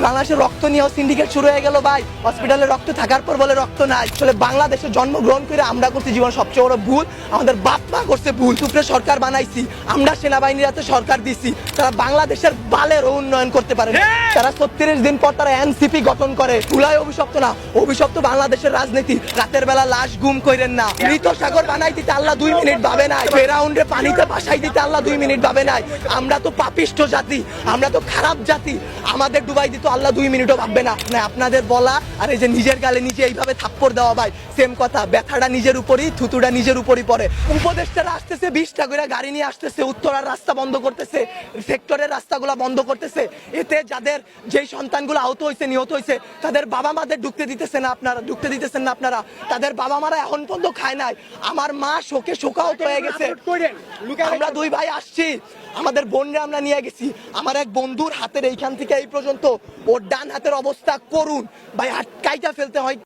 বাংলাদেশের রক্ত নিয়েও সিন্ডিকেট শুরু হয়ে গেল ভাই। হসপিটালে রক্ত থাকার পর বলে রক্ত নাই। আসলে বাংলাদেশে জন্মগ্রহণ করে আমরা করছি জীবন সবচেয়ে বড় ভুল, আমাদের বাপ মা করছে ভুল। উপরে সরকার বানাইছি, আমরা সেনাবাহিনীর হাতে সরকার দিছি, তারা বাংলাদেশের বালের উন্নয়ন করতে পারে না। তারা 36 দিন পর তারা এনসিপি গঠন করে। তুলাই অভিশপ্ত না, অভিশপ্ত বাংলাদেশের রাজনীতি। রাতের বেলা লাশ গুম কইরেন না। মৃত সাগর বানাই দিতে আল্লাহ 2 মিনিট ভাবে নাই। ফেরাউন্ডে পানিতে ভাসাই দিতে আল্লাহ 2 মিনিট ভাবে নাই। আমরা তো পাপিষ্ঠ জাতি, আমরা তো খারাপ জাতি, আমাদের ডুবাই দিত আল্লাহ 2 মিনিটও ভাববে না। আপনাদের বলা আর এই যে নিজের গালে নিজে এইভাবে থাপ্পড় দেওয়া ভাই সেম কথা। ব্যথাটা নিজের উপরই, থুতুটা নিজের উপরই পড়ে। উপদেষ্টারা আসতেছে 20টা করে গাড়ি নিয়ে আসতেছে, উত্তরার রাস্তা বন্ধ করতেছে, সেক্টরের রাস্তাগুলো বন্ধ করতেছে। এতে যাদের যেই সন্তানগুলো আহত হয়েছে, নিহত হয়েছে, তাদের বাবা মাদের ঢুকতে দিতেছেন না আপনারা। তাদের বাবা মারা এখন পর্যন্ত খায় নাই। আমার মা শোকে শোকাহত হয়ে গেছে। আমরা 2 ভাই আসছি, আমাদের বোনরা আমরা নিয়ে গেছি। আমার এক বন্ধুর হাতের এইখান থেকে এই পর্যন্ত ওর ডান হাতের অবস্থা করুন ভাই, হাত কাইটা ফেলতে হয়।